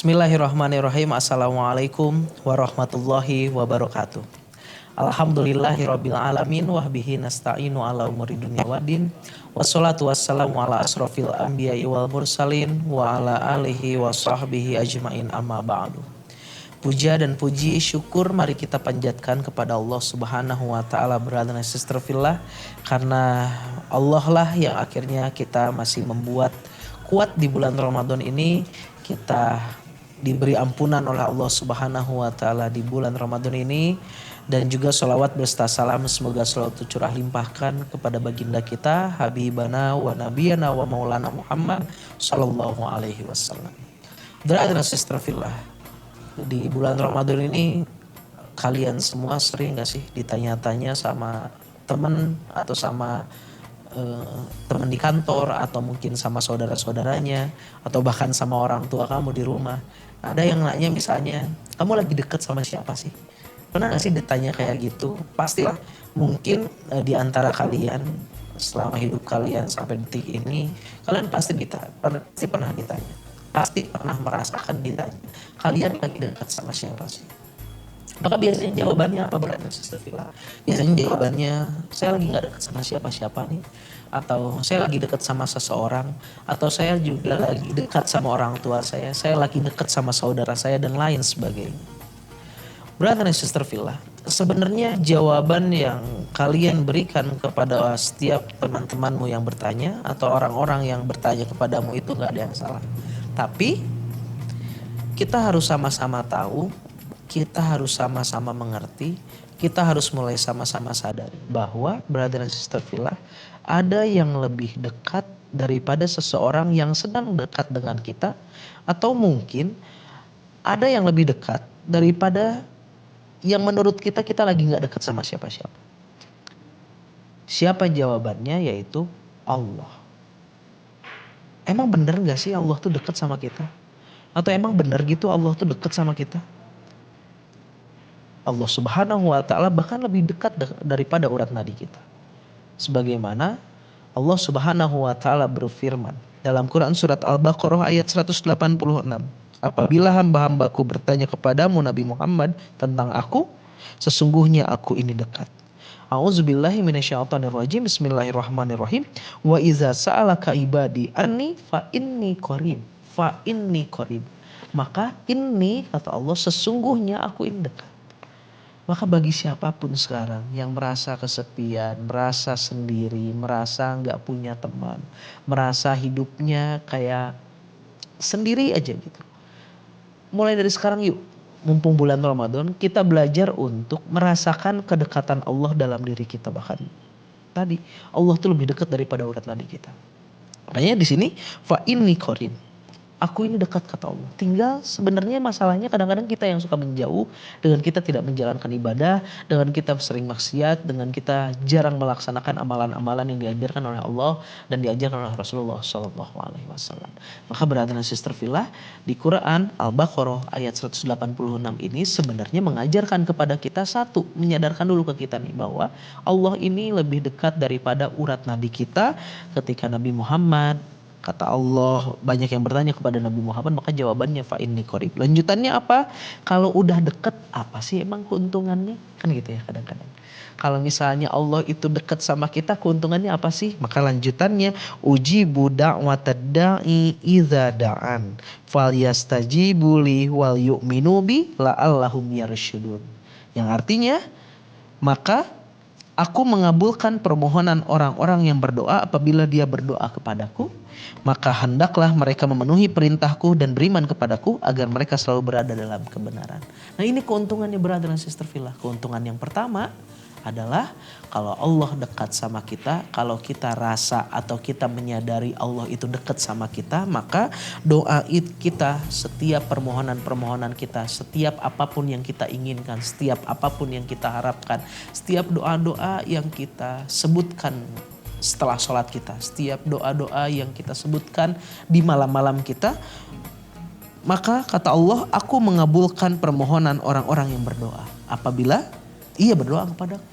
Bismillahirrahmanirrahim. Assalamualaikum warahmatullahi wabarakatuh. Alhamdulillahirabbil alamin wa bihi nasta'inu ala umuri dunya waddin. Wassalatu wassalamu ala asrofil anbiya'i wal mursalin wa ala alihi wa sahbihi ajmain amma ba'du. Puja dan puji syukur mari kita panjatkan kepada Allah Subhanahu wa taala, brother and sister fillah, karena Allah lah yang akhirnya kita masih membuat kuat di bulan Ramadan ini. Kita diberi ampunan oleh Allah Subhanahu wa taala di bulan Ramadan ini, dan juga sholawat beserta salam semoga selalu tercurah limpahkan kepada baginda kita habibana wa nabiyana wa maulana Muhammad sallallahu alaihi wasallam. Brother and sister fillah, di bulan Ramadan ini kalian semua sering gak sih ditanya-tanya sama teman atau sama teman di kantor, atau mungkin sama saudara-saudaranya, atau bahkan sama orang tua kamu di rumah. Ada yang nanya misalnya, kamu lagi deket sama siapa sih? Pernah gak sih ditanya kayak gitu? Pastilah mungkin di antara kalian selama hidup kalian sampai detik ini, kalian pasti pernah ditanya. Pasti pernah merasakan ditanya, kalian lagi dekat sama siapa sih? Maka biasanya jawabannya apa, brother sister fillah? Biasanya jawabannya, saya lagi gak dekat sama siapa-siapa nih. Atau saya lagi dekat sama seseorang. Atau saya juga lagi dekat sama orang tua saya lagi dekat sama saudara saya, dan lain sebagainya. Brother and sister fillah, sebenarnya jawaban yang kalian berikan kepada setiap teman-temanmu yang bertanya, atau orang-orang yang bertanya kepadamu, itu gak ada yang salah. Tapi kita harus sama-sama tahu, kita harus sama-sama mengerti, kita harus mulai sama-sama sadar bahwa brother and sister fillah, ada yang lebih dekat daripada seseorang yang sedang dekat dengan kita, atau mungkin ada yang lebih dekat daripada yang menurut kita lagi gak dekat sama siapa-siapa. Siapa jawabannya? Yaitu Allah. Emang bener gak sih Allah tuh dekat sama kita? Atau emang bener gitu Allah tuh dekat sama kita? Allah Subhanahu wa taala bahkan lebih dekat daripada urat nadi kita. Sebagaimana Allah Subhanahu wa taala berfirman dalam Quran surat Al-Baqarah ayat 186. Apabila hamba-hambaku bertanya kepadamu Nabi Muhammad tentang aku, sesungguhnya aku ini dekat. A'udzubillahi minasyaitonirrajim. Bismillahirrahmanirrahim. Wa iza sa'alaka ibadi anni fa inni qarib. Fa inni qarib. Maka ini kata Allah, sesungguhnya aku ini dekat. Maka bagi siapapun sekarang yang merasa kesepian, merasa sendiri, merasa gak punya teman, merasa hidupnya kayak sendiri aja gitu. Mulai dari sekarang yuk, mumpung bulan Ramadan, kita belajar untuk merasakan kedekatan Allah dalam diri kita. Bahkan tadi Allah tuh lebih dekat daripada urat nadi kita. Makanya di sini fa inni qarib. Aku ini dekat kata Allah. Tinggal sebenarnya masalahnya kadang-kadang kita yang suka menjauh, dengan kita tidak menjalankan ibadah, dengan kita sering maksiat, dengan kita jarang melaksanakan amalan-amalan yang diajarkan oleh Allah dan diajarkan oleh Rasulullah Sallallahu Alaihi Wasallam. Maka brother and sister fillah, di Quran Al-Baqarah ayat 186 ini sebenarnya mengajarkan kepada kita satu, menyadarkan dulu ke kita nih bahwa Allah ini lebih dekat daripada urat nadi kita. Ketika Nabi Muhammad, kata Allah, banyak yang bertanya kepada Nabi Muhammad, maka jawabannya fa inni qarib. Lanjutannya apa? Kalau udah deket, apa sih emang keuntungannya? Kan gitu ya kadang-kadang. Kalau misalnya Allah itu dekat sama kita, keuntungannya apa sih? Maka lanjutannya, ujibu da'watad da'i idza da'an falyastajibu li wal yu'minu bi la'allahum yarsyudun. Yang artinya, maka aku mengabulkan permohonan orang-orang yang berdoa apabila dia berdoa kepadaku. Maka hendaklah mereka memenuhi perintahku dan beriman kepadaku agar mereka selalu berada dalam kebenaran. Nah ini keuntungannya brother and sister fillah. Keuntungan yang pertama adalah kalau Allah dekat sama kita, kalau kita rasa atau kita menyadari Allah itu dekat sama kita, maka doa kita, setiap permohonan-permohonan kita, setiap apapun yang kita inginkan, setiap apapun yang kita harapkan, setiap doa-doa yang kita sebutkan setelah sholat kita, setiap doa-doa yang kita sebutkan di malam-malam kita, maka kata Allah, aku mengabulkan permohonan orang-orang yang berdoa apabila ia berdoa kepadaku.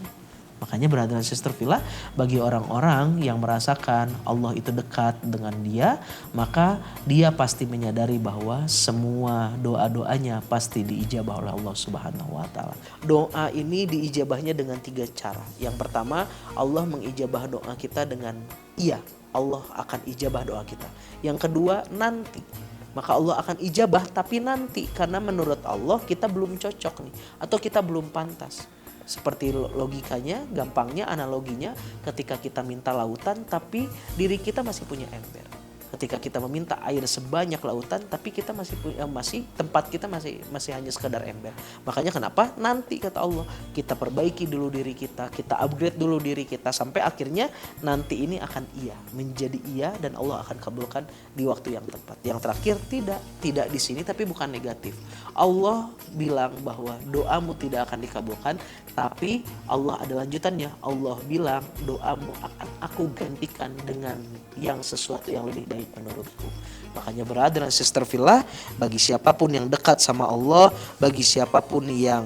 Makanya brother dan sister fillah, bagi orang-orang yang merasakan Allah itu dekat dengan dia, maka dia pasti menyadari bahwa semua doa-doanya pasti diijabah oleh Allah Subhanahu wa taala. Doa ini diijabahnya dengan 3 cara. Yang pertama, Allah mengijabah doa kita dengan iya, Allah akan ijabah doa kita. Yang kedua, nanti. Maka Allah akan ijabah tapi nanti, karena menurut Allah kita belum cocok nih, atau kita belum pantas. Seperti logikanya, gampangnya analoginya, ketika kita minta lautan tapi diri kita masih punya ember. Ketika kita meminta air sebanyak lautan tapi kita masih tempat kita masih hanya sekedar ember. Makanya kenapa? Nanti kata Allah, kita perbaiki dulu diri kita upgrade dulu diri kita sampai akhirnya nanti ini akan menjadi iya, dan Allah akan kabulkan di waktu yang tepat. Yang terakhir, tidak di sini tapi bukan negatif. Allah bilang bahwa doamu tidak akan dikabulkan, tapi Allah ada lanjutannya. Allah bilang doamu akan aku gantikan dengan yang sesuatu yang lebih baik menurutku. Makanya brother dan sister fillah, bagi siapapun yang dekat sama Allah, bagi siapapun yang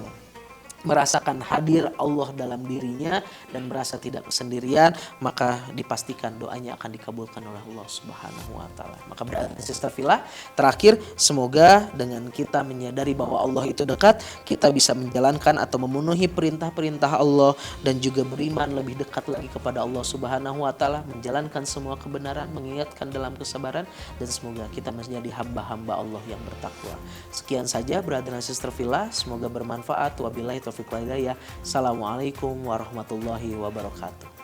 merasakan hadir Allah dalam dirinya dan merasa tidak kesendirian, maka dipastikan doanya akan dikabulkan oleh Allah Subhanahu wa taala. Maka brother dan sister fillah, terakhir semoga dengan kita menyadari bahwa Allah itu dekat, kita bisa menjalankan atau memenuhi perintah-perintah Allah dan juga beriman lebih dekat lagi kepada Allah Subhanahu wa taala, menjalankan semua kebenaran, mengingatkan dalam kesabaran, dan semoga kita menjadi hamba-hamba Allah yang bertakwa. Sekian saja brother dan sister fillah, semoga bermanfaat. Wabillahi taufiq wal hidayah. Assalamualaikum warahmatullahi wabarakatuh.